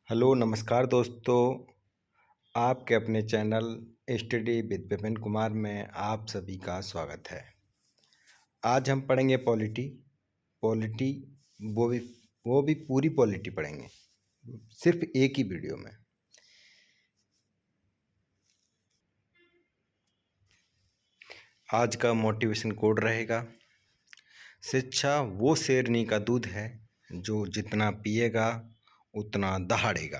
Hello नमस्कार दोस्तों। आपके अपने channel study with Vipin Kumar में आप सभी का स्वागत है। आज हम पढ़ेंगे पॉलिटी। पॉलिटी वो भी वो भी पूरी पॉलिटी पढ़ेंगे, सिर्फ एक ही वीडियो में। आज का मोटिवेशन कोड रहेगा, शिक्षा वो शेरनी का दूध है जो जितना पिएगा उतना दहाड़ेगा।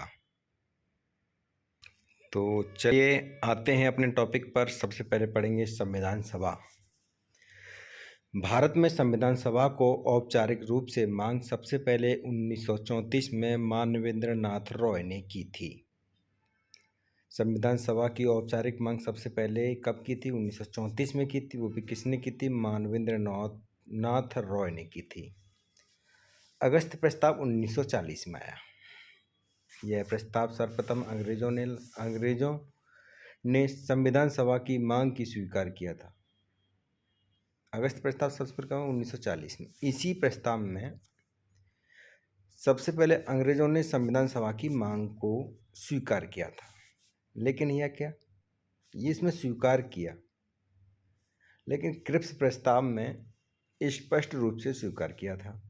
तो चलिए आते हैं अपने टॉपिक पर। सबसे पहले पढ़ेंगे संविधान सभा। भारत में संविधान सभा को औपचारिक रूप से मांग सबसे पहले 1934 में मानवेंद्र नाथ रॉय ने की थी। संविधान सभा की औपचारिक मांग सबसे पहले कब की थी? 1934 में की थी। वो भी किसने की थी? मानवेंद्र नाथ रॉय ने की थी। अगस्त प्रस्ताव 1940 में आया। यह प्रस्ताव सर्वप्रथम अंग्रेजों ने संविधान सभा की मांग की स्वीकार किया था। अगस्त प्रस्ताव सबसे प्रथम 1940 में। इसी प्रस्ताव में सबसे पहले अंग्रेजों ने संविधान सभा की मांग को स्वीकार किया था। लेकिन यह क्या, ये इसमें स्वीकार किया, लेकिन क्रिप्स प्रस्ताव में स्पष्ट रूप से स्वीकार किया था।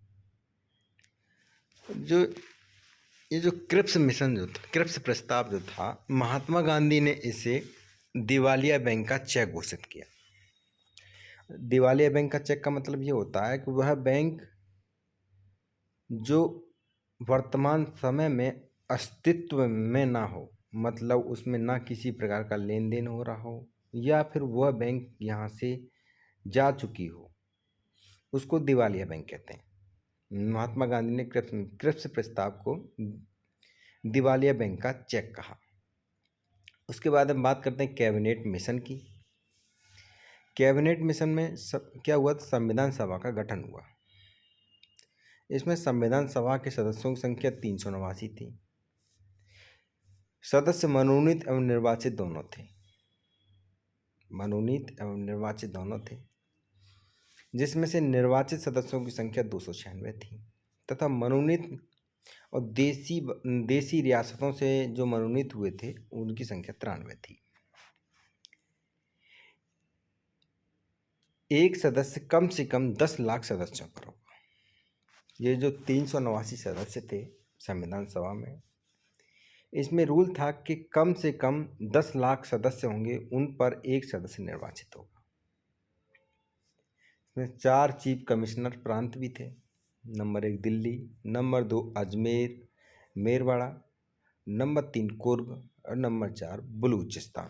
जो क्रिप्स प्रस्ताव जो था, महात्मा गांधी ने इसे दिवालिया बैंक का चेक घोषित किया। दिवालिया बैंक का चेक का मतलब ये होता है कि वह बैंक जो वर्तमान समय में अस्तित्व में ना हो, मतलब उसमें ना किसी प्रकार का लेन देन हो रहा हो, या फिर वह बैंक यहाँ से जा चुकी हो, उसको दिवालिया बैंक कहते हैं। महात्मा गांधी ने क्रिप्स प्रस्ताव को दिवालिया बैंक का चेक कहा। उसके बाद हम बात करते हैं कैबिनेट मिशन की। कैबिनेट मिशन में क्या हुआ? संविधान सभा का गठन हुआ। इसमें संविधान सभा के सदस्यों की संख्या 389 थी। सदस्य मनोनीत एवं निर्वाचित दोनों थे, जिसमें से निर्वाचित सदस्यों की संख्या 296 थी तथा मनोनीत और देसी रियासतों से जो मनोनीत हुए थे उनकी संख्या 93 थी। एक सदस्य कम से कम 10 लाख सदस्यों पर होगा। ये जो 389 सदस्य थे संविधान सभा में, इसमें रूल था कि कम से कम 10 लाख सदस्य होंगे, उन पर एक सदस्य निर्वाचित होगा। इसमें 4 चीफ कमिश्नर प्रांत भी थे। Number 1 Delhi, number 2 Ajmer Merwara, number 3 Coorg और नंबर 4 बलूचिस्तान।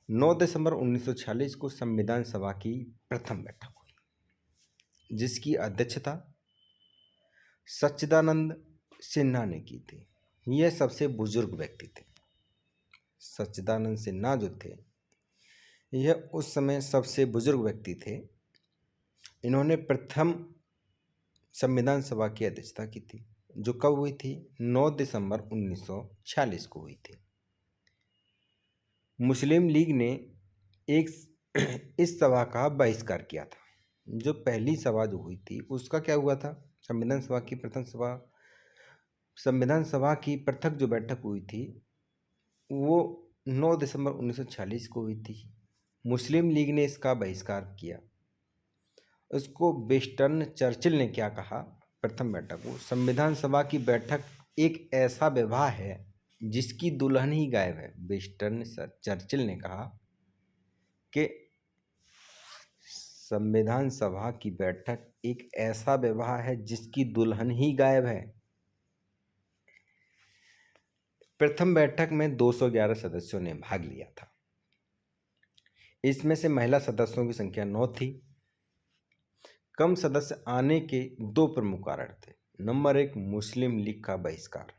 9 दिसंबर 1946 को संविधान सभा की प्रथम बैठक हुई, जिसकी अध्यक्षता सच्चिदानंद सिन्हा ने की थी। यह सबसे बुजुर्ग व्यक्ति थे। सच्चिदानंद सिन्हा जो थे, यह उस समय सबसे बुजुर्ग व्यक्ति थे। इन्होंने प्रथम संविधान सभा की अध्यक्षता की थी, जो कब हुई थी? 9 दिसंबर 1946 को हुई थी। मुस्लिम लीग ने इस सभा का बहिष्कार किया था। जो पहली सभा जो हुई थी उसका क्या हुआ था? संविधान सभा की पृथक जो बैठक हुई थी वो 9 दिसंबर 1946 को हुई थी। मुस्लिम लीग ने इसका बहिष्कार किया। उसको विंस्टन चर्चिल ने क्या कहा? प्रथम बैठक को, संविधान सभा की बैठक एक ऐसा विवाह है जिसकी दुल्हन ही गायब है। विंस्टन चर्चिल ने कहा कि संविधान सभा की बैठक एक ऐसा विवाह है जिसकी दुल्हन ही गायब है। प्रथम बैठक में 211 सदस्यों ने भाग लिया था। इसमें से महिला सदस्यों की संख्या 9 थी। कम सदस्य आने के 2 प्रमुख कारण थे। नंबर 1 मुस्लिम लीग का बहिष्कार,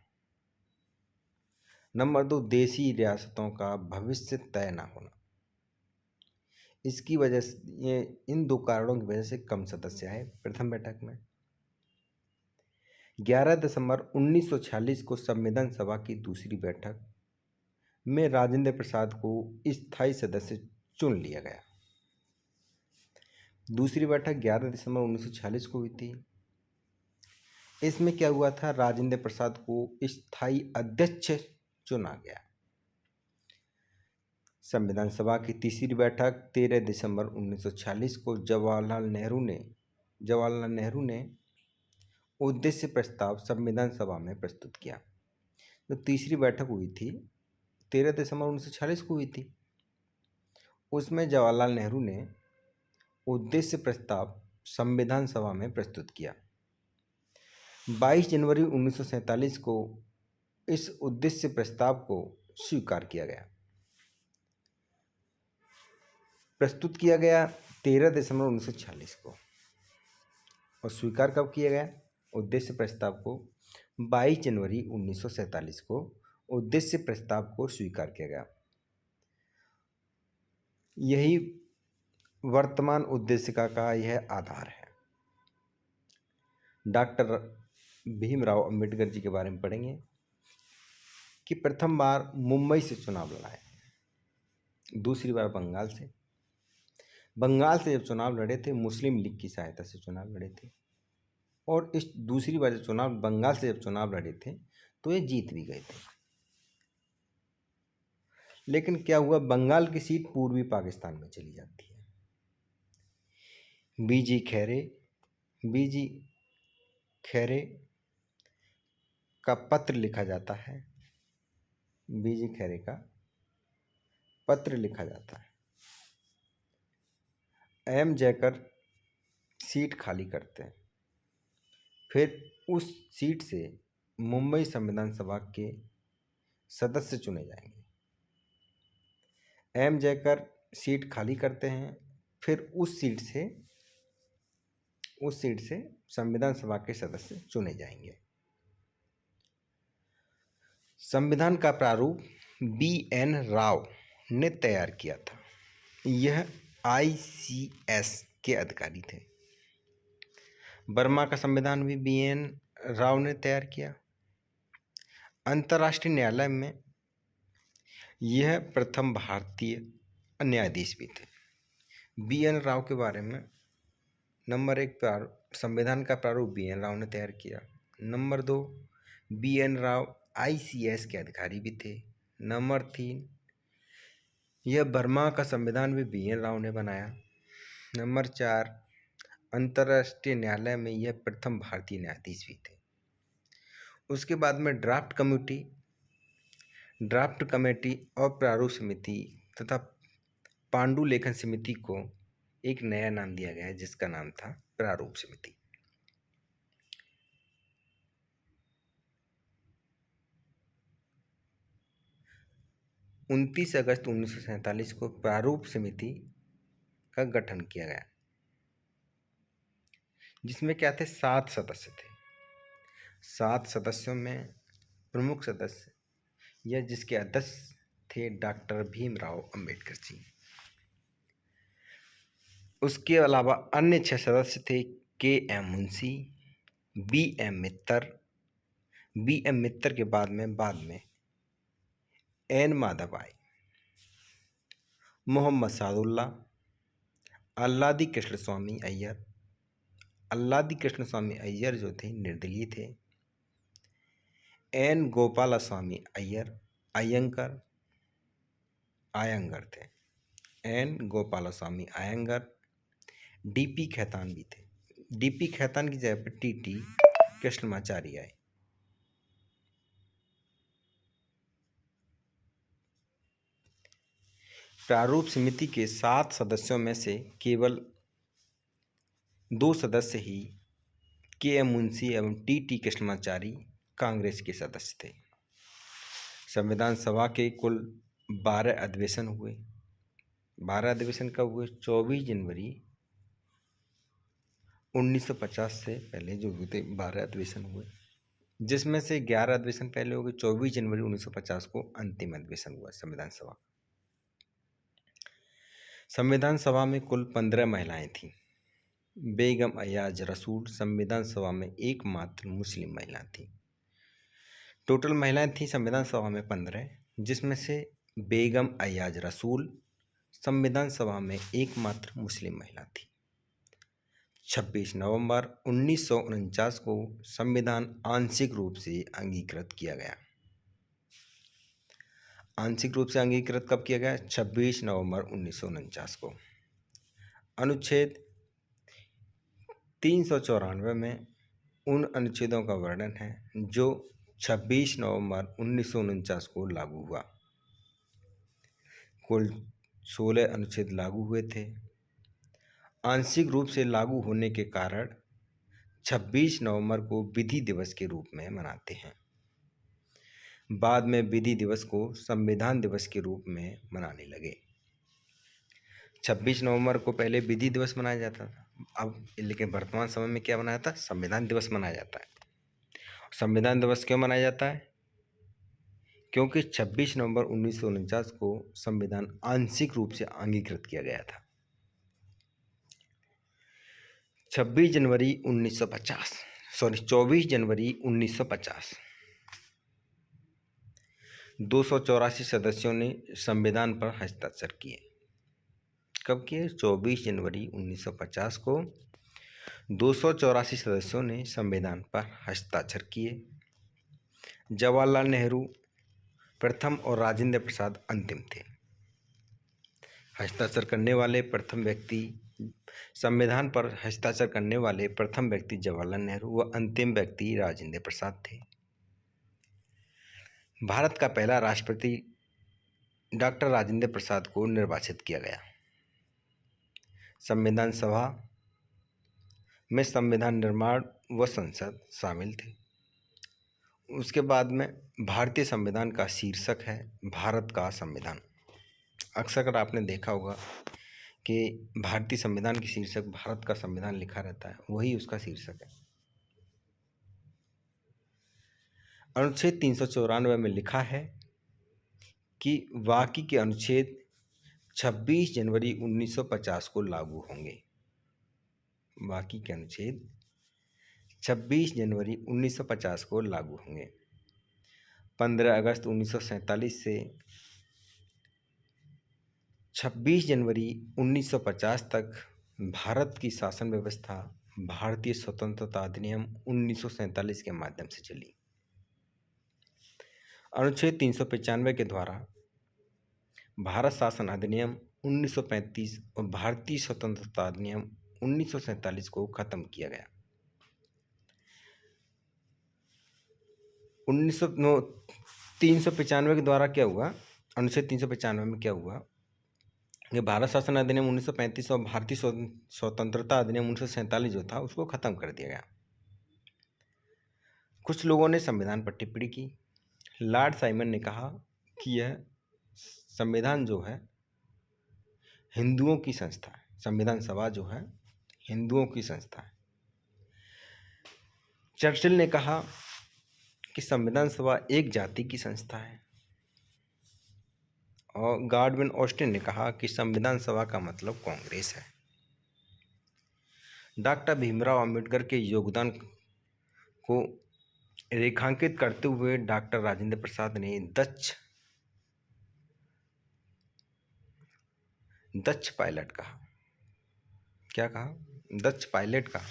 नंबर 2 देसी रियासतों का भविष्य तय न होना। इसकी वजह से, इन 2 कारणों की वजह से कम सदस्य आए प्रथम बैठक में। 11 दिसंबर 1946 को संविधान सभा की दूसरी बैठक में राजेंद्र प्रसाद को स्थायी सदस्य चुन लिया गया। दूसरी बैठक 11 दिसंबर 1946 को हुई थी। इसमें क्या हुआ था, राजेंद्र प्रसाद को स्थायी अध्यक्ष चुना गया। संविधान सभा की तीसरी बैठक 13 दिसंबर 1946 को जवाहरलाल नेहरू ने उद्देश्य प्रस्ताव संविधान सभा में प्रस्तुत किया। तो तीसरी बैठक हुई थी 13 दिसंबर 1946 को हुई थी। उसमें जवाहरलाल नेहरू ने उद्देश्य प्रस्ताव संविधान सभा में प्रस्तुत किया। 22 जनवरी 1947 को इस उद्देश्य प्रस्ताव को स्वीकार किया गया। प्रस्तुत किया गया 13 दिसंबर 1946 को और स्वीकार कब किया गया? उद्देश्य प्रस्ताव को 22 जनवरी 1947 को उद्देश्य प्रस्ताव को स्वीकार किया गया। यही वर्तमान उद्देशिका का यह आधार है। डॉक्टर भीमराव अंबेडकर जी के बारे में पढ़ेंगे कि प्रथम बार मुंबई से चुनाव लड़ाए, दूसरी बार बंगाल से जब चुनाव लड़े थे मुस्लिम लीग की सहायता से चुनाव लड़े थे, और इस दूसरी बार जब बंगाल से जब चुनाव लड़े थे तो ये जीत भी गए थे। लेकिन क्या हुआ, बंगाल की सीट पूर्वी पाकिस्तान में चली जाती है। बीजी खैरे का पत्र लिखा जाता है। बीजी खैरे का पत्र लिखा जाता है। एम जयकर सीट खाली करते हैं। फिर उस सीट से मुंबई संविधान सभा के सदस्य चुने जाएंगे। एम जयकर सीट खाली करते हैं, फिर उस सीट से संविधान सभा के सदस्य चुने जाएंगे। संविधान का प्रारूप BN राव ने तैयार किया था। यह ICS के अधिकारी थे। बर्मा का संविधान भी BN राव ने तैयार किया। अंतर्राष्ट्रीय न्यायालय में यह प्रथम भारतीय न्यायाधीश भी थे। BN राव के बारे में नंबर 1 संविधान का प्रारूप BN राव ने तैयार किया। नंबर 2 BN राव ICS के अधिकारी भी थे। नंबर 3 यह बर्मा का संविधान भी BN राव ने बनाया। नंबर 4 अंतर्राष्ट्रीय न्यायालय में यह प्रथम भारतीय न्यायाधीश भी थे। उसके बाद में ड्राफ्ट कमेटी और प्रारूप समिति तथा पांडुलेखन समिति को एक नया नाम दिया गया है, जिसका नाम था प्रारूप समिति। उनतीस अगस्त 1947 को प्रारूप समिति का गठन किया गया, जिसमें क्या थे, 7 सदस्य थे। 7 सदस्यों में प्रमुख सदस्य या जिसके अध्यक्ष थे डॉक्टर भीमराव अंबेडकर जी। उसके अलावा अन्य 6 सदस्य थे KM मुंशी, BM मित्तर के बाद में N माधव आए, मोहम्मद सादुल्ला, अल्लादी कृष्ण स्वामी अय्यर जो थे निर्दलीय थे, N गोपालस्वामी आयंगर थे, N गोपालस्वामी आयंगर। DP खैतान भी थे। DP खैतान की जगह पर TT कृष्णमाचारी आए। प्रारूप समिति के 7 सदस्यों में से केवल 2 सदस्य ही KM मुंशी एवं TT कृष्णमाचारी कांग्रेस के सदस्य थे। संविधान सभा के कुल 12 अधिवेशन हुए। 12 अधिवेशन कब हुए? 24 जनवरी 1950 से पहले जो हुए थे 12 अधिवेशन हुए, जिसमें से 11 अधिवेशन पहले हो गए। 24 जनवरी 1950 को अंतिम अधिवेशन हुआ संविधान सभा। संविधान सभा में कुल 15 महिलाएं थीं। बेगम अयाज रसूल संविधान सभा में एकमात्र मुस्लिम महिला थी। टोटल महिलाएं थीं संविधान सभा में 15, जिसमें से बेगम अयाज रसूल संविधान सभा में एकमात्र मुस्लिम महिला थी। 26 नवंबर 1949 को संविधान आंशिक रूप से अंगीकृत किया गया। आंशिक रूप से अंगीकृत कब किया गया? 26 नवंबर 1949 को। अनुच्छेद 394 में उन अनुच्छेदों का वर्णन है जो 26 नवंबर 1949 को लागू हुआ। कुल 16 अनुच्छेद लागू हुए थे। आंशिक रूप से लागू होने के कारण 26 नवंबर को विधि दिवस के रूप में मनाते हैं। बाद में विधि दिवस को संविधान दिवस के रूप में मनाने लगे। 26 नवंबर को पहले विधि दिवस मनाया जाता था, अब लेकिन वर्तमान समय में क्या मनाया जाता है? संविधान दिवस मनाया जाता है। संविधान दिवस क्यों मनाया जाता है? क्योंकि 26 नवंबर 1949 को संविधान आंशिक रूप से अंगीकृत किया गया था। 24 जनवरी 1950 284 सदस्यों ने संविधान पर हस्ताक्षर किए। कब किए? 24 जनवरी 1950 को 284 सदस्यों ने संविधान पर हस्ताक्षर किए। जवाहरलाल नेहरू प्रथम और राजेंद्र प्रसाद अंतिम थे। हस्ताक्षर करने वाले प्रथम व्यक्ति संविधान पर हस्ताक्षर करने वाले प्रथम व्यक्ति जवाहरलाल नेहरू व अंतिम व्यक्ति राजेंद्र प्रसाद थे। भारत का पहला राष्ट्रपति डॉक्टर राजेंद्र प्रसाद को निर्वाचित किया गया। संविधान सभा में संविधान निर्माण व संसद शामिल थे। उसके बाद में भारतीय संविधान का शीर्षक है भारत का संविधान। अक्सर आपने देखा होगा कि भारतीय संविधान की शीर्षक भारत का संविधान लिखा रहता है, वही उसका शीर्षक है। अनुच्छेद 394 में लिखा है कि बाकी के अनुच्छेद 26 जनवरी 1950 को लागू होंगे। बाकी के अनुच्छेद 26 जनवरी 1950 को लागू होंगे। 15 अगस्त 1947 से 26 जनवरी 1950 तक भारत की शासन व्यवस्था भारतीय स्वतंत्रता अधिनियम 1947 के माध्यम से चली। अनुच्छेद 395 के द्वारा भारत शासन अधिनियम 1935 और भारतीय स्वतंत्रता अधिनियम 1947 को खत्म किया गया। 395 के द्वारा क्या हुआ? अनुच्छेद 395 में क्या हुआ कि भारत शासन अधिनियम 1935 और भारतीय स्वतंत्रता अधिनियम 1947 जो था उसको खत्म कर दिया गया। कुछ लोगों ने संविधान पर टिप्पणी की। लॉर्ड साइमन ने कहा कि यह संविधान जो है हिंदुओं की संस्था है। संविधान सभा जो है हिंदुओं की संस्था है। चर्चिल ने कहा कि संविधान सभा एक जाति की संस्था है और गॉडविन ऑस्टिन ने कहा कि संविधान सभा का मतलब कांग्रेस है। डॉक्टर भीमराव अंबेडकर के योगदान को रेखांकित करते हुए डॉक्टर राजेंद्र प्रसाद ने डच पायलट कहा। क्या कहा? डच पायलट कहा।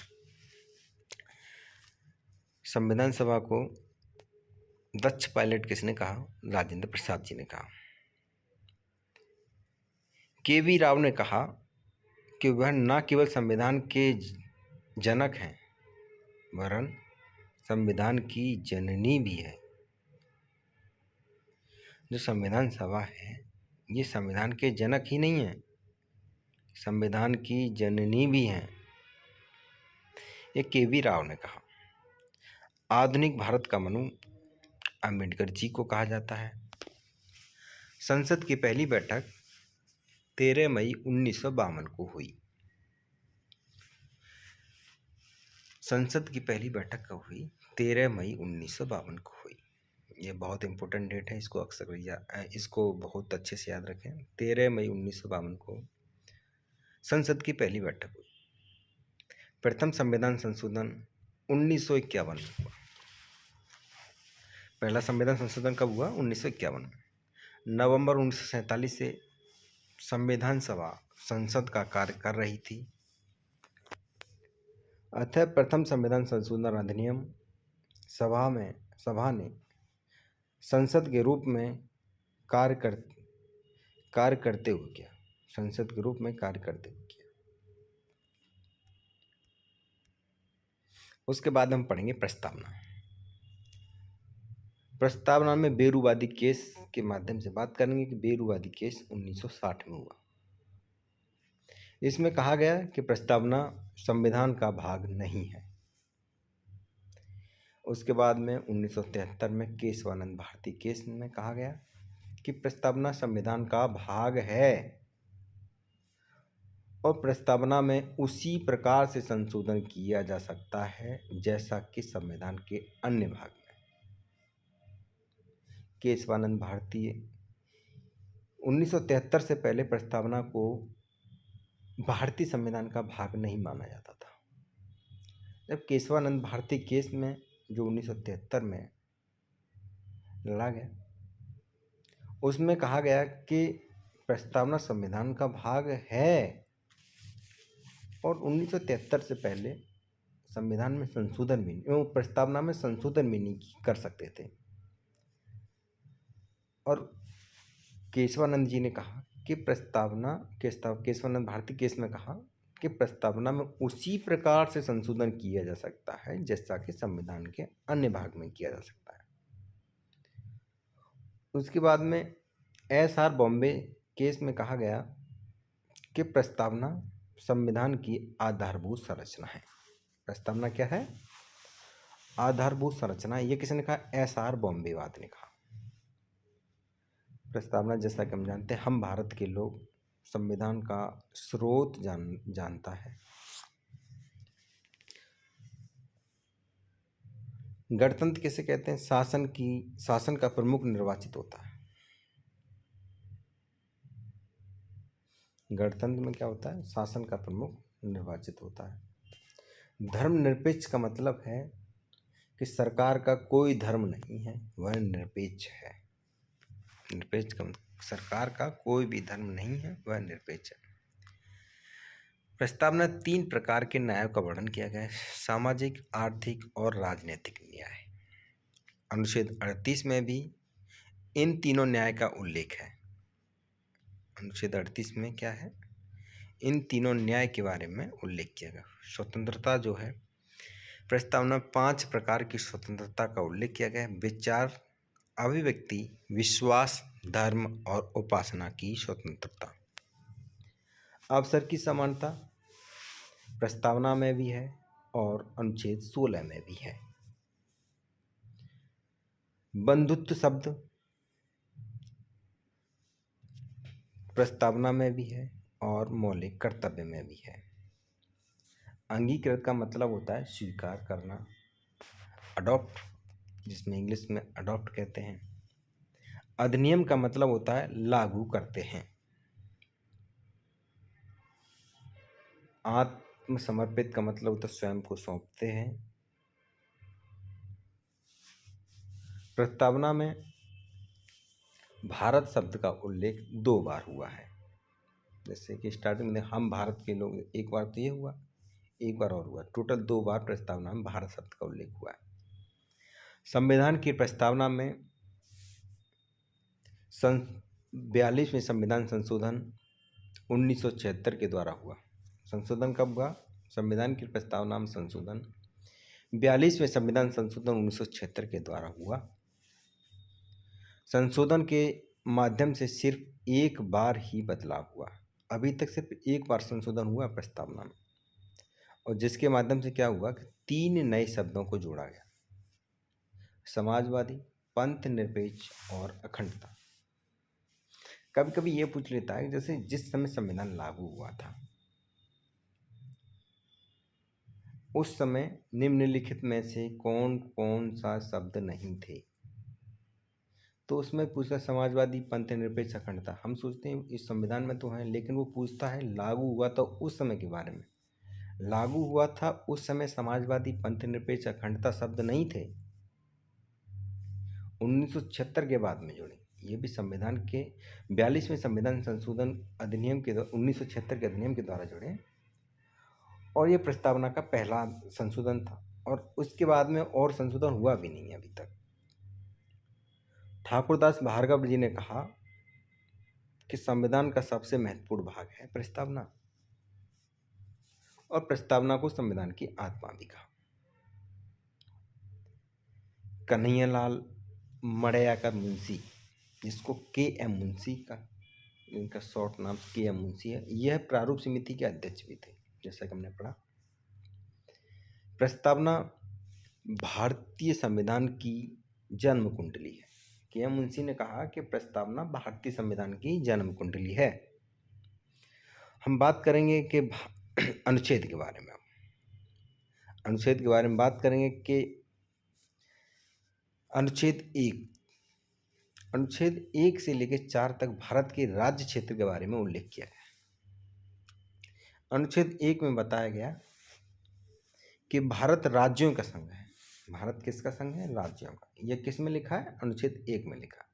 संविधान सभा को डच पायलट किसने कहा? राजेंद्र प्रसाद जी ने कहा। के.वी. राव ने कहा कि वह न केवल संविधान के जनक हैं वरन संविधान की जननी भी है। जो संविधान सभा है ये संविधान के जनक ही नहीं है, संविधान की जननी भी है, ये के.वी. राव ने कहा। आधुनिक भारत का मनु अंबेडकर जी को कहा जाता है। संसद की पहली बैठक 13 मई 1952 को हुई। संसद की पहली बैठक कब हुई? 13 मई 1952 को हुई। ये बहुत इंपॉर्टेंट डेट है, इसको बहुत अच्छे से याद रखें। 13 मई 1952 को संसद की पहली बैठक हुई। प्रथम संविधान संशोधन 1951 में हुआ। पहला संविधान संशोधन कब हुआ? 1951 में। नवंबर 1947 से संविधान सभा संसद का कार्य कर रही थी। अतः प्रथम संविधान संशोधन अधिनियम सभा ने संसद के रूप में कार्य करते हुए किया। संसद के रूप में कार्य करते हुए किया। उसके बाद हम पढ़ेंगे प्रस्तावना। प्रस्तावना में बेरूवादी केस के माध्यम से बात करेंगे कि बेरूवादी केस 1960 में हुआ। इसमें कहा गया कि प्रस्तावना संविधान का भाग नहीं है। उसके बाद में 1973 में केशवानंद भारती केस में कहा गया कि प्रस्तावना संविधान का भाग है और प्रस्तावना में उसी प्रकार से संशोधन किया जा सकता है जैसा कि संविधान के अन्य भाग में। केशवानंद भारती 1973 से पहले प्रस्तावना को भारतीय संविधान का भाग नहीं माना जाता था। जब केशवानंद भारती केस में जो 1973 में लड़ा गया, उसमें कहा गया कि प्रस्तावना संविधान का भाग है और 1973 से पहले संविधान में संशोधन भी नहीं, प्रस्तावना में संशोधन भी नहीं कर सकते थे। और केशवानंद जी ने कहा कि केशवानंद भारती केस में कहा कि प्रस्तावना में उसी प्रकार से संशोधन किया जा सकता है जैसा कि संविधान के अन्य भाग में किया जा सकता है। उसके बाद में SR बॉम्बे केस में कहा गया कि प्रस्तावना संविधान की आधारभूत संरचना है। प्रस्तावना क्या है? आधारभूत संरचना। ये किसने कहा? SR बॉम्बेवाद ने कहा। प्रस्तावना जैसा कि हम जानते हैं, हम भारत के लोग संविधान का स्रोत जानता है। गणतंत्र किसे कहते हैं? शासन का प्रमुख निर्वाचित होता है। गणतंत्र में क्या होता है? शासन का प्रमुख निर्वाचित होता है। धर्मनिरपेक्ष का मतलब है कि सरकार का कोई धर्म नहीं है, वह निरपेक्ष है। निरपेक्ष का मतलब सरकार का कोई भी धर्म नहीं है, वह निरपेक्ष है। प्रस्तावना 3 प्रकार के न्यायों का वर्णन किया गया है: सामाजिक, आर्थिक और राजनीतिक न्याय। अनुच्छेद 38 में भी इन तीनों न्याय का उल्लेख है। अनुच्छेद 38 में क्या है? इन तीनों न्याय के बारे में उल्लेख किया गया। स्वतंत्रता जो है, प्रस्तावना 5 प्रकार की स्वतंत्रता का उल्लेख किया गया है: विचार, अभिव्यक्ति, विश्वास, धर्म और उपासना की स्वतंत्रता। अवसर की समानता प्रस्तावना में भी है और अनुच्छेद 16 में भी है। बंधुत्व शब्द प्रस्तावना में भी है और मौलिक कर्तव्य में भी है। अंगीकृत का मतलब होता है स्वीकार करना, अडॉप्ट, जिसमें इंग्लिश में अडॉप्ट कहते हैं। अधिनियम का मतलब होता है लागू करते हैं। आत्मसमर्पित का मतलब होता है स्वयं को सौंपते हैं। प्रस्तावना में भारत शब्द का उल्लेख 2 बार हुआ है। जैसे कि स्टार्टिंग में हम भारत के लोग, एक बार तो ये हुआ, एक बार और हुआ, टोटल 2 बार प्रस्तावना में भारत शब्द का उल्लेख हुआ है। संविधान की प्रस्तावना में 42वें संविधान संशोधन 1976 के द्वारा हुआ। संशोधन कब हुआ? संविधान की प्रस्तावना में संशोधन 42वें संविधान संशोधन 1976 के द्वारा हुआ। संशोधन के माध्यम से सिर्फ एक बार ही बदलाव हुआ। अभी तक सिर्फ एक बार संशोधन हुआ प्रस्तावना में, और जिसके माध्यम से क्या हुआ कि 3 नए शब्दों को जोड़ा गया: समाजवादी, पंथ निरपेक्ष और अखंडता। कभी कभी ये पूछ लेता है जैसे जिस समय संविधान लागू हुआ था उस समय निम्नलिखित में से कौन कौन सा शब्द नहीं थे? तो उसमें पूछा समाजवादी, पंथ निरपेक्ष, अखंडता। हम सोचते हैं इस संविधान में तो है, लेकिन वो पूछता है लागू हुआ तो उस समय के बारे में। लागू हुआ था उस समय समाजवादी, पंथ निरपेक्ष, अखंडता शब्द नहीं थे। 1976 के बाद में जुड़े। ये भी संविधान के 42वें संविधान संशोधन अधिनियम के 1976 के अधिनियम के द्वारा जुड़े। और ये प्रस्तावना का पहला संशोधन था और उसके बाद में और संशोधन हुआ भी नहीं है अभी तक। ठाकुरदास भार्गव जी ने कहा कि संविधान का सबसे महत्वपूर्ण भाग है प्रस्तावना, और प्रस्तावना को संविधान की आत्मा भी कहा। कन्हैयालाल मड़ैयाकर मुंशी, जिसको के एम मुंशी का इनका शॉर्ट नाम के एम मुंशी है, यह प्रारूप समिति के अध्यक्ष भी थे, जैसा कि हमने पढ़ा। प्रस्तावना भारतीय संविधान की जन्म कुंडली है। के एम मुंशी ने कहा कि प्रस्तावना भारतीय संविधान की जन्म कुंडली है। हम बात करेंगे कि अनुच्छेद के बारे में, अनुच्छेद के बारे में बात करेंगे कि अनुच्छेद 1 से लेकर 4 तक भारत के राज्य क्षेत्र के बारे में उल्लेख किया गया। अनुच्छेद 1 में बताया गया कि भारत राज्यों का संघ है। भारत किसका संघ है? राज्यों का। यह किस में लिखा है? अनुच्छेद 1 में लिखा।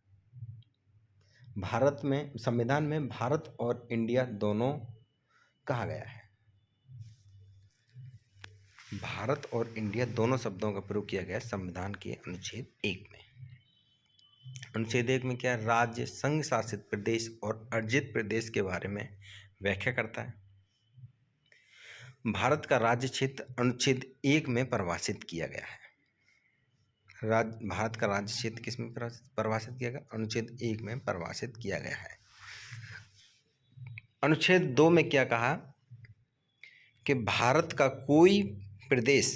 भारत में, संविधान में भारत और इंडिया दोनों कहा गया है। भारत और इंडिया दोनों शब्दों का प्रयोग किया गया है संविधान के अनुच्छेद 1 में। अनुच्छेद 1 में क्या है? राज्य, संघ शासित प्रदेश और अर्जित प्रदेश के बारे में व्याख्या करता है। भारत का राज्य क्षेत्र अनुच्छेद 1 में परिभाषित किया गया है। भारत का राज्य क्षेत्र किस में परिभाषित किया गया? अनुच्छेद 1 में परिभाषित किया गया है। अनुच्छेद 2 में क्या कहा कि भारत का कोई प्रदेश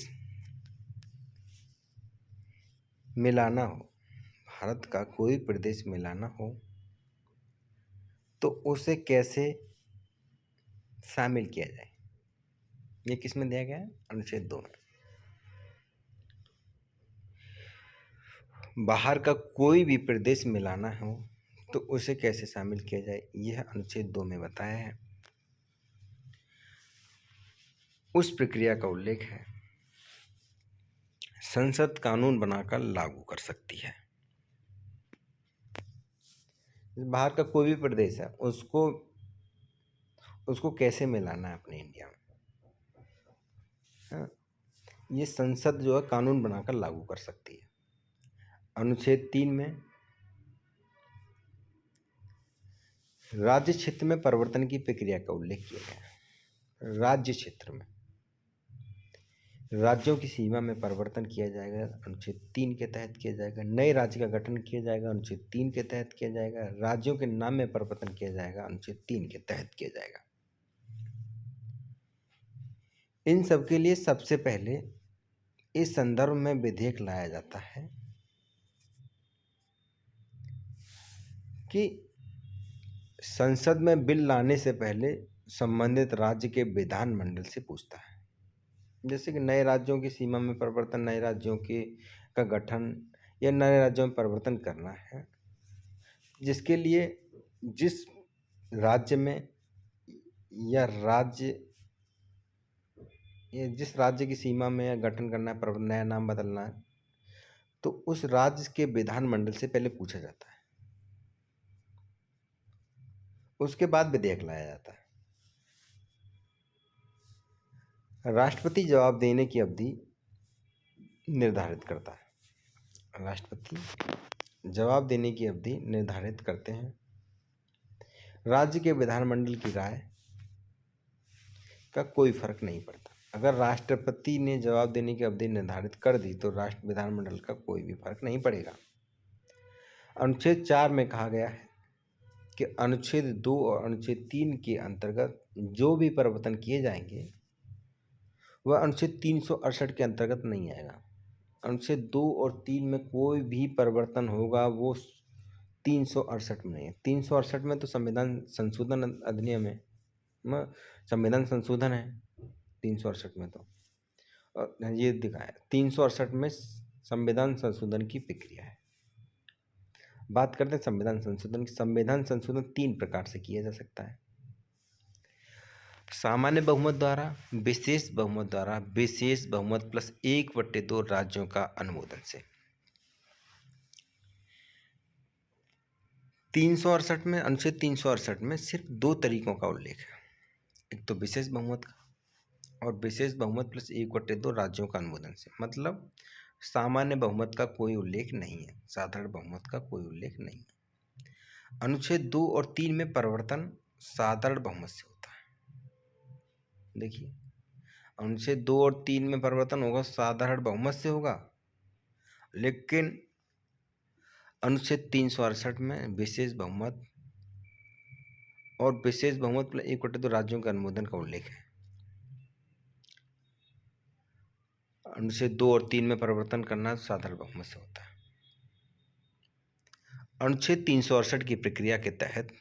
मिलाना हो, भारत का कोई प्रदेश मिलाना हो तो उसे कैसे शामिल किया जाए? ये किस में दिया गया है? अनुच्छेद 2 में। बाहर का कोई भी प्रदेश मिलाना हो तो उसे कैसे शामिल किया जाए, यह अनुच्छेद 2 में बताया है। उस प्रक्रिया का उल्लेख है। संसद कानून बनाकर लागू कर सकती है। बाहर का कोई भी प्रदेश है, उसको कैसे मिलाना है अपने इंडिया में, हाँ, ये संसद जो है कानून बनाकर लागू कर सकती है। अनुच्छेद 3 में राज्य क्षेत्र में परिवर्तन की प्रक्रिया का उल्लेख किया गया है। राज्य क्षेत्र में राज्यों की सीमा में परिवर्तन किया जाएगा, अनुच्छेद 3 के तहत किया जाएगा। नए राज्य का गठन किया जाएगा, अनुच्छेद 3 के तहत किया जाएगा। राज्यों के नाम में परिवर्तन किया जाएगा, अनुच्छेद 3 के तहत किया जाएगा। इन सब के लिए सबसे पहले इस संदर्भ में विधेयक लाया जाता है कि संसद में बिल लाने से पहले संबंधित राज्य के विधानमंडल से पूछता है। जैसे कि नए राज्यों की सीमा में परिवर्तन, नए राज्यों का गठन या नए राज्यों में परिवर्तन करना है, जिसके लिए जिस राज्य में जिस राज्य की सीमा में गठन करना है, नया नाम बदलना है, तो उस राज्य के विधानमंडल से पहले पूछा जाता है, उसके बाद विधेयक लाया जाता है। राष्ट्रपति जवाब देने की अवधि निर्धारित करता है। राष्ट्रपति जवाब देने की अवधि निर्धारित करते हैं। राज्य के विधानमंडल की राय का कोई फर्क नहीं पड़ता। अगर राष्ट्रपति ने जवाब देने की अवधि निर्धारित कर दी तो राष्ट्र विधानमंडल का कोई भी फर्क नहीं पड़ेगा। अनुच्छेद 4 में कहा गया है कि अनुच्छेद 2 और अनुच्छेद 3 के अंतर्गत जो भी परिवर्तन किए जाएंगे वह अनुच्छेद 368 के अंतर्गत नहीं आएगा। अनुच्छेद 2 और 3 में कोई भी परिवर्तन होगा वो 368 में नहीं है। 368 में तो संविधान संशोधन अधिनियम है, संविधान संशोधन है 368 में, तो और ये दिखाया 368 में संविधान संशोधन की प्रक्रिया है। बात करते हैं संविधान संशोधन की। संविधान संशोधन 3 प्रकार से किया जा सकता है। सामान्य बहुमत द्वारा, विशेष बहुमत द्वारा, विशेष बहुमत प्लस 1/2 राज्यों का अनुमोदन से। 368 में, अनुच्छेद 368 में सिर्फ 2 तरीकों का उल्लेख है। एक तो विशेष बहुमत का और विशेष बहुमत प्लस 1/2 राज्यों का अनुमोदन से, मतलब सामान्य बहुमत का कोई उल्लेख नहीं है, साधारण बहुमत का कोई उल्लेख नहीं है। अनुच्छेद 2 और 3 में परिवर्तन साधारण बहुमत से होता है। देखिए, अनुच्छेद 2 और 3 में परिवर्तन होगा साधारण बहुमत से होगा, लेकिन अनुच्छेद 368 में विशेष बहुमत और विशेष बहुमत प्लस 1/2 राज्यों के अनुमोदन का उल्लेख है। अनुच्छेद 2 और 3 में परिवर्तन करना साधारण बहुमत से होता है। अनुच्छेद 368 की प्रक्रिया के तहत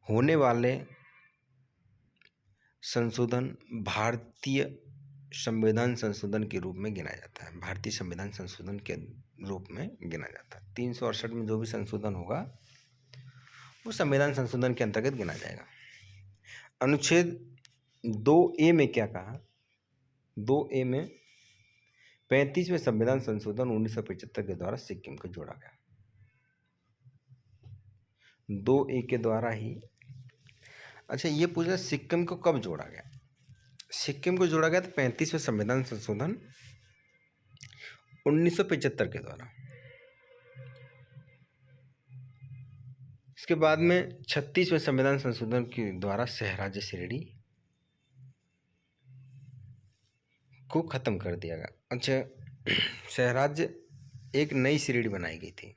होने वाले संशोधन भारतीय संविधान संशोधन के रूप में गिना जाता है। भारतीय संविधान संशोधन के रूप में गिना जाता है। 368 में जो भी संशोधन होगा वो संविधान संशोधन के अंतर्गत गिना जाएगा। अनुच्छेद 2A में क्या कहा? 2A में 35वें संविधान संशोधन 1975 के द्वारा सिक्किम को जोड़ा गया। 2A के द्वारा ही। अच्छा, ये पूछा सिक्किम को कब जोड़ा गया? सिक्किम को जोड़ा गया था 35वें संविधान संशोधन 1975 के द्वारा। इसके बाद में 36वें संविधान संशोधन के द्वारा सहराज्य श्रेणी को खत्म कर दिया गया। अच्छा, सहराज्य एक नई श्रेणी बनाई गई थी,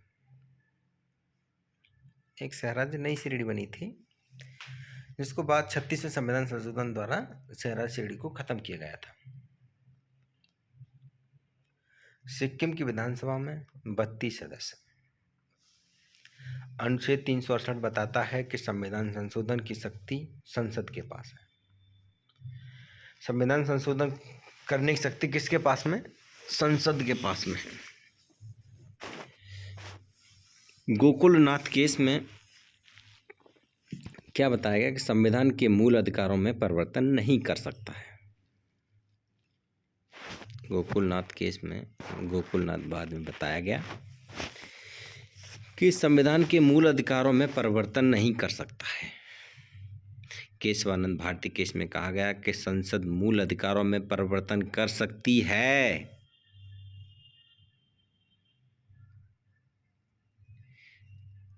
एक सहराज्य नई श्रेणी बनी थी, जिसको बाद 36वें संविधान संशोधन द्वारा सहराज्य श्रेणी को खत्म किया गया था। सिक्किम की विधानसभा में 32 सदस्य। अनुच्छेद 368 बताता है कि संविधान संशोधन की शक्ति संसद के पास है। संविधान संशोधन करने की शक्ति किसके पास में? संसद के पास में है। गोकुलनाथ केस में क्या बताया गया कि संविधान के मूल अधिकारों में परिवर्तन नहीं कर सकता है। गोकुलनाथ केस में, गोकुलनाथ बाद में बताया गया कि संविधान के मूल अधिकारों में परिवर्तन नहीं कर सकता है। केशवानंद भारती केस में कहा गया कि संसद मूल अधिकारों में परिवर्तन कर सकती है।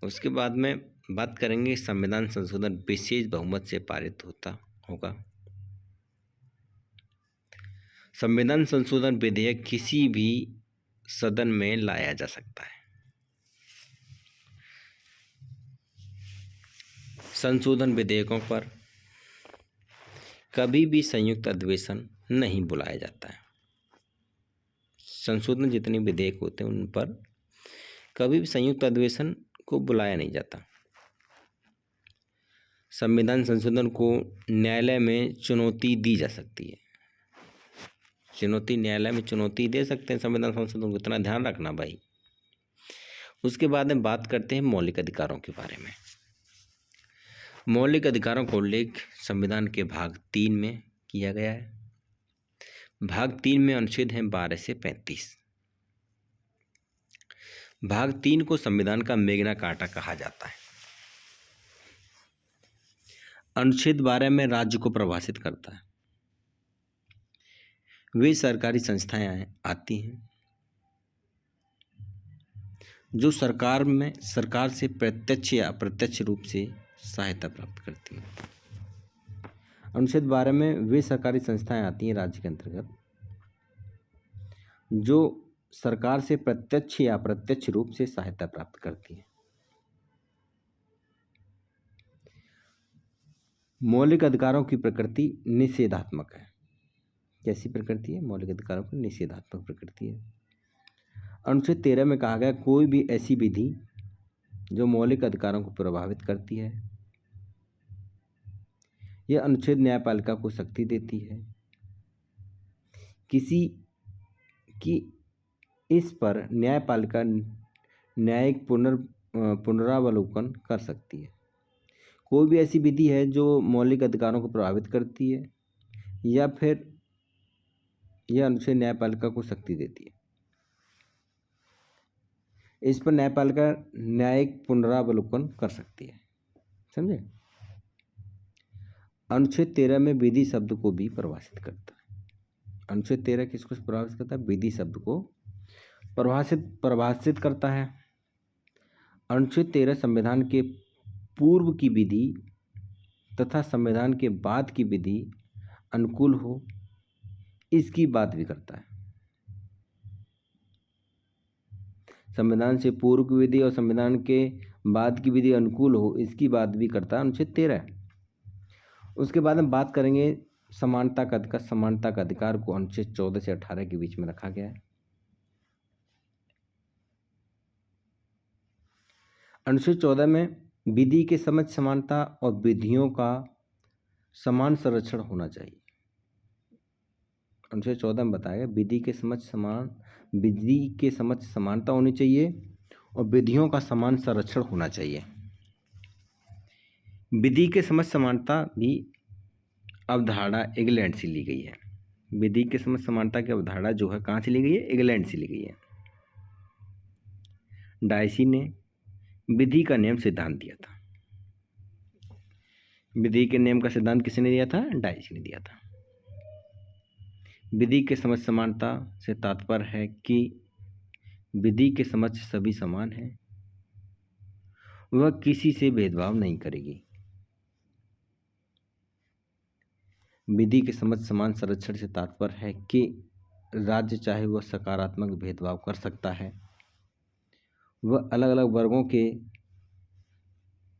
उसके बाद में बात करेंगे संविधान संशोधन विशेष बहुमत से पारित होता होगा। संविधान संशोधन विधेयक किसी भी सदन में लाया जा सकता है। संशोधन विधेयकों पर कभी भी संयुक्त अधिवेशन नहीं बुलाया जाता है। संशोधन जितने विधेयक होते हैं उन पर कभी भी संयुक्त अधिवेशन को बुलाया नहीं जाता। संविधान संशोधन को न्यायालय में चुनौती दी जा सकती है। चुनौती, न्यायालय में चुनौती दे सकते हैं संविधान संशोधन को, इतना ध्यान रखना भाई। उसके बाद में बात करते हैं मौलिक अधिकारों के बारे में। मौलिक अधिकारों का उल्लेख संविधान के भाग 3 में किया गया है। भाग 3 में अनुच्छेद हैं 12 से 35। भाग 3 को संविधान का मैग्ना कार्टा कहा जाता है। अनुच्छेद 12 में राज्य को परिभाषित करता है। वे सरकारी संस्थाएं आती हैं जो सरकार से प्रत्यक्ष या अप्रत्यक्ष रूप से सहायता प्राप्त करती हैं। अनुच्छेद 12 में वे सरकारी संस्थाएं आती हैं राज्य के अंतर्गत जो सरकार से प्रत्यक्ष या अप्रत्यक्ष रूप से सहायता प्राप्त करती हैं। मौलिक अधिकारों की प्रकृति निषेधात्मक है। कैसी प्रकृति है? मौलिक अधिकारों की निषेधात्मक प्रकृति है। अनुच्छेद 13 में कहा गया कोई भी ऐसी विधि जो मौलिक अधिकारों को प्रभावित करती है, यह अनुच्छेद न्यायपालिका को शक्ति देती है किसी की इस पर न्यायपालिका न्यायिक पुनरावलोकन कर सकती है। कोई भी ऐसी विधि है जो मौलिक अधिकारों को प्रभावित करती है या फिर यह अनुच्छेद न्यायपालिका को शक्ति देती है, इस पर न्यायपालिका न्यायिक पुनरावलोकन कर सकती है। समझे? अनुच्छेद 13 में विधि शब्द को भी परिभाषित करता है। अनुच्छेद 13 किसको परिभाषित करता है? विधि शब्द को परिभाषित करता है। अनुच्छेद 13 संविधान के पूर्व की विधि तथा संविधान के बाद की विधि अनुकूल हो, इसकी बात भी करता है। संविधान से पूर्व की विधि और संविधान के बाद की विधि अनुकूल हो, इसकी बात भी करता है अनुच्छेद 13। उसके बाद हम बात करेंगे समानता का अधिकार। समानता का अधिकार को अनुच्छेद 14 से 18 के बीच में रखा गया है। अनुच्छेद 14 में विधि के समक्ष समानता और विधियों का समान संरक्षण होना चाहिए। अनुच्छेद 14 में बताया गया विधि के समक्ष समानता होनी चाहिए और विधियों का समान संरक्षण होना चाहिए। विधि के समक्ष समानता भी अवधारणा इंग्लैंड से ली गई है। विधि के समक्ष समानता की अवधारणा जो है कहाँ से ली गई है? इंग्लैंड से ली गई है। डायसी ने विधि का नियम सिद्धांत दिया था। विधि के नियम का सिद्धांत किसने दिया था? डायसी ने दिया था। विधि के समक्ष समानता से तात्पर्य है कि विधि के समक्ष सभी समान हैं, वह किसी से भेदभाव नहीं करेगी। विधि के समक्ष समान संरक्षण से तात्पर्य है कि राज्य चाहे वह सकारात्मक भेदभाव कर सकता है, वह अलग अलग वर्गों के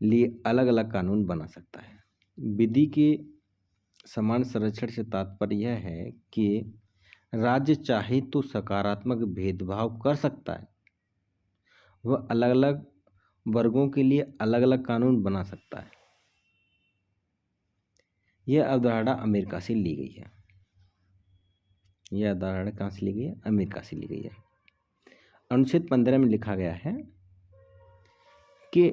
लिए अलग अलग कानून बना सकता है। विधि के समान संरक्षण से तात्पर्य यह है कि राज्य चाहे तो सकारात्मक भेदभाव कर सकता है, वह अलग अलग वर्गों के लिए अलग अलग कानून बना सकता है। यह अवधारणा अमेरिका से ली गई है। यह अवधारणा कहाँ से ली गई है? अमेरिका से ली गई है। अनुच्छेद 15 में लिखा गया है कि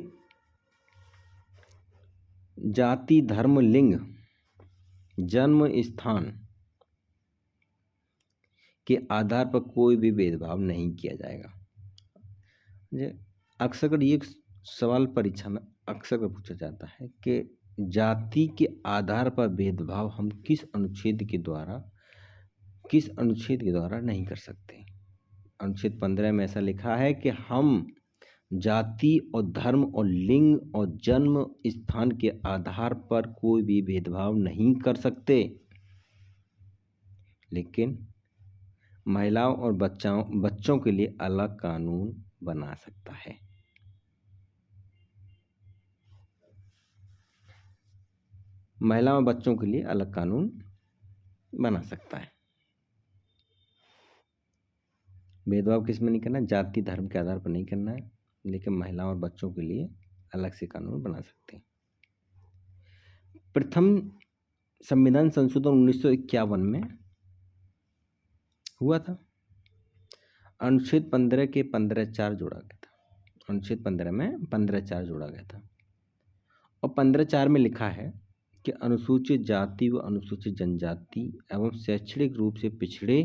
जाति, धर्म, लिंग, जन्म स्थान के आधार पर कोई भी भेदभाव नहीं किया जाएगा। अक्सर ये सवाल परीक्षा में अक्सर पूछा जाता है कि जाति के आधार पर भेदभाव हम किस अनुच्छेद के द्वारा नहीं कर सकते। अनुच्छेद 15 में ऐसा लिखा है कि हम जाति और धर्म और लिंग और जन्म स्थान के आधार पर कोई भी भेदभाव नहीं कर सकते, लेकिन महिलाओं और बच्चों के लिए अलग कानून बना सकता है। महिलाओं और बच्चों के लिए अलग कानून बना सकता है। भेदभाव किस में नहीं करना है? जाति धर्म के आधार पर नहीं करना है, लेकिन महिलाओं और बच्चों के लिए अलग से कानून बना सकते हैं। प्रथम संविधान संशोधन 1951 में हुआ था। अनुच्छेद 15 के 15(4) जोड़ा गया था। अनुच्छेद 15 में 15(4) जोड़ा गया था और 15(4) में लिखा है कि अनुसूचित जाति व अनुसूचित जनजाति एवं शैक्षणिक रूप से पिछड़े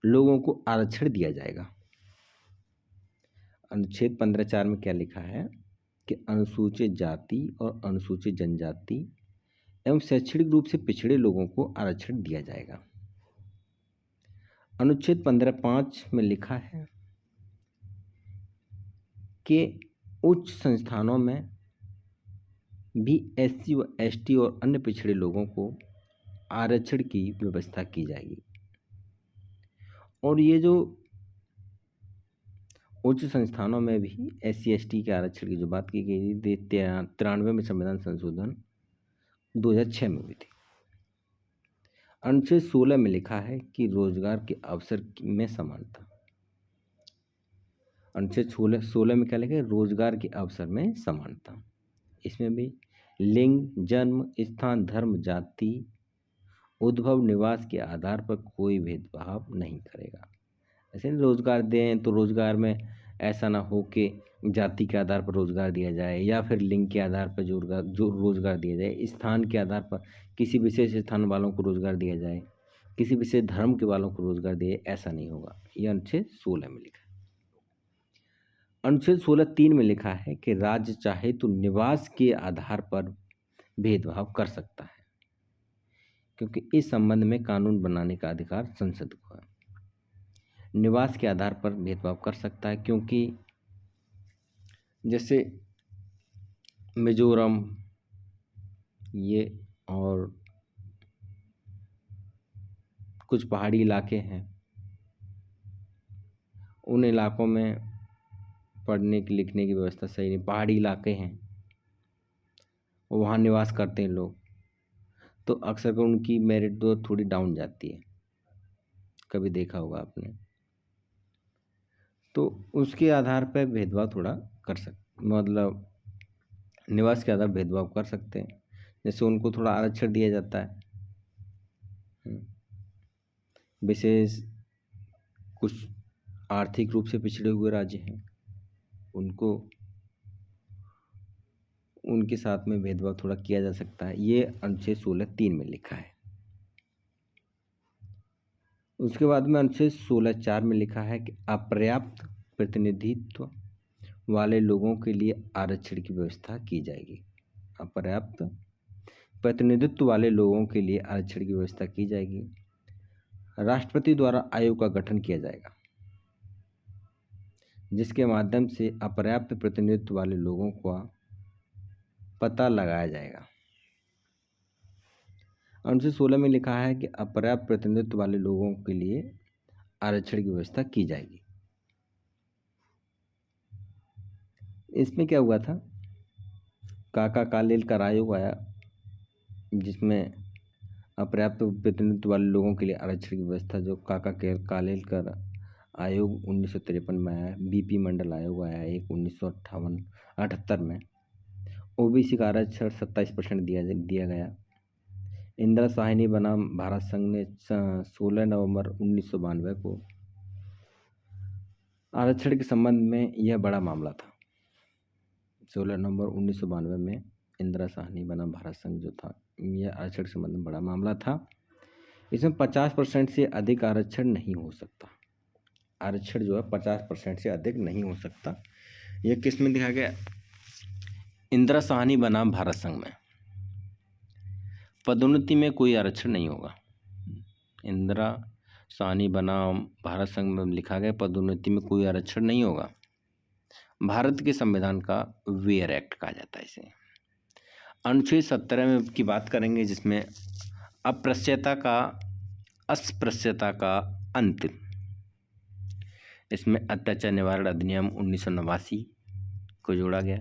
लोगों को आरक्षण दिया जाएगा। अनुच्छेद 15(4) में क्या लिखा है कि अनुसूचित जाति और अनुसूचित जनजाति एवं शैक्षणिक रूप से पिछड़े लोगों को आरक्षण दिया जाएगा। अनुच्छेद 15(5) में लिखा है कि उच्च संस्थानों में भी SC व ST और अन्य पिछड़े लोगों को आरक्षण की व्यवस्था की जाएगी। और ये जो उच्च संस्थानों में भी SC ST के आरक्षण की जो बात की गई थी 93 में संविधान संशोधन 2006 में हुई थी। अनुच्छेद 16 में लिखा है कि रोजगार के अवसर में समानता। अनुच्छेद 16 में क्या लिखा है? रोजगार के अवसर में समानता। इसमें भी लिंग, जन्म स्थान, धर्म, जाति, उद्भव, निवास के आधार पर कोई भेदभाव नहीं करेगा। ऐसे रोजगार दें तो रोजगार में ऐसा ना हो कि जाति के आधार पर रोजगार दिया जाए या फिर लिंग के आधार पर जो रोजगार दिया जाए, स्थान के आधार पर किसी विशेष स्थान वालों को रोजगार दिया जाए, किसी विशेष धर्म के वालों को रोजगार दिए, ऐसा नहीं होगा। यह अनुच्छेद 16 में लिखा है। अनुच्छेद 16(3) में लिखा है कि राज्य चाहे तो निवास के आधार पर भेदभाव कर सकता है। क्योंकि इस संबंध में कानून बनाने का अधिकार संसद को है। निवास के आधार पर भेदभाव कर सकता है, क्योंकि जैसे मिजोरम ये और कुछ पहाड़ी इलाके हैं, उन इलाकों में पढ़ने की लिखने की व्यवस्था सही नहीं, पहाड़ी इलाके हैं, वहाँ निवास करते हैं लोग, तो अक्सर कर उनकी मेरिट तो थोड़ी डाउन जाती है, कभी देखा होगा आपने। तो उसके आधार पर भेदभाव थोड़ा कर सकते, मतलब निवास के आधार भेदभाव कर सकते हैं। जैसे उनको थोड़ा आरक्षण दिया जाता है, विशेष कुछ आर्थिक रूप से पिछड़े हुए राज्य हैं, उनको उनके साथ में भेदभाव थोड़ा किया जा सकता है। ये अनुच्छेद 16(3) में लिखा है। उसके बाद में अनुच्छेद 16(4) में लिखा है कि अपर्याप्त प्रतिनिधित्व वाले लोगों के लिए आरक्षण की व्यवस्था की जाएगी। अपर्याप्त प्रतिनिधित्व वाले लोगों के लिए आरक्षण की व्यवस्था की जाएगी। राष्ट्रपति द्वारा आयोग का गठन किया जाएगा, जिसके माध्यम से अपर्याप्त प्रतिनिधित्व वाले लोगों का पता लगाया जाएगा। अनुच्छेद 16 में लिखा है कि अपर्याप्त प्रतिनिधित्व वाले लोगों के लिए आरक्षण की व्यवस्था की जाएगी। इसमें क्या हुआ था, काका कालेलकर आयोग आया, जिसमें अपर्याप्त प्रतिनिधित्व वाले लोगों के लिए आरक्षण की व्यवस्था, जो काका कालेलकर आयोग 1953 में आया। बीपी मंडल आयोग आया एक 1978 में। ओबीसी का आरक्षण 27% दिया गया। इंदिरा साहनी बनाम भारत संघ ने 16 नवंबर 1992 को आरक्षण के संबंध में यह बड़ा मामला था। 16 नवंबर 1992 में इंदिरा साहनी बनाम भारत संघ जो था, यह आरक्षण के संबंध में बड़ा मामला था। इसमें 50% से अधिक आरक्षण नहीं हो सकता। आरक्षण जो है 50% से अधिक नहीं हो सकता। यह किस में दिखा गया, इंदिरा साहनी बनाम भारत संघ में। पदोन्नति में कोई आरक्षण नहीं होगा। इंदिरा साहनी बनाम भारत संघ में लिखा गया पदोन्नति में कोई आरक्षण नहीं होगा। भारत के संविधान का वेयर एक्ट कहा जाता है इसे। अनुच्छेद 17 में की बात करेंगे, जिसमें अस्पृश्यता का अंत, इसमें अत्याचार निवारण अधिनियम 1989 को जोड़ा गया।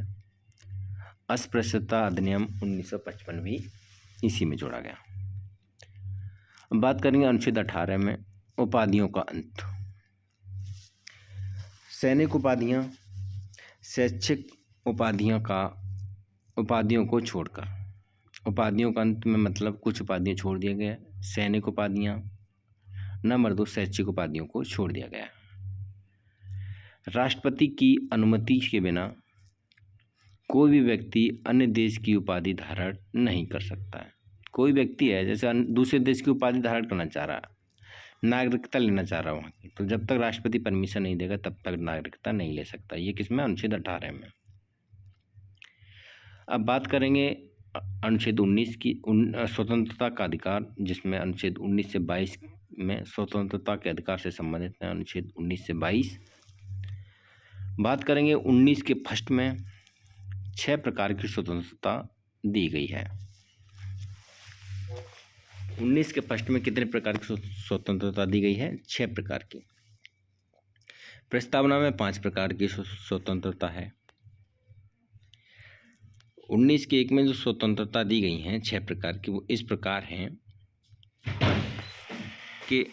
अस्पृश्यता अधिनियम 1955 भी इसी में जोड़ा गया। बात करेंगे अनुच्छेद 18 में उपाधियों का अंत। सैनिक उपाधियां, शैक्षिक उपाधियों को छोड़कर, उपाधियों का अंत में मतलब कुछ उपाधियां छोड़ दिया गया। सैनिक उपाधियां, नंबर 2 शैक्षिक उपाधियों को छोड़ दिया गया। राष्ट्रपति की अनुमति के बिना कोई भी व्यक्ति अन्य देश की उपाधि धारण नहीं कर सकता है। कोई व्यक्ति है जैसे दूसरे देश की उपाधि धारण करना चाह रहा है, नागरिकता लेना चाह रहा है वहाँ की, तो जब तक राष्ट्रपति परमिशन नहीं देगा तब तक नागरिकता नहीं ले सकता। ये किसमें, अनुच्छेद 18 में। अब बात करेंगे अनुच्छेद 19 की, स्वतंत्रता का अधिकार, जिसमें अनुच्छेद 19 से 22 में स्वतंत्रता के अधिकार से संबंधित है। अनुच्छेद 19 से 22 बात करेंगे। 19 के फर्स्ट में 6 प्रकार की स्वतंत्रता दी गई है। 19 के फर्स्ट में कितने प्रकार की स्वतंत्रता दी गई है? 6 प्रकार की। प्रस्तावना में 5 प्रकार की स्वतंत्रता है। 19 के 1 में जो स्वतंत्रता दी गई हैं 6 प्रकार की, वो इस प्रकार हैं कि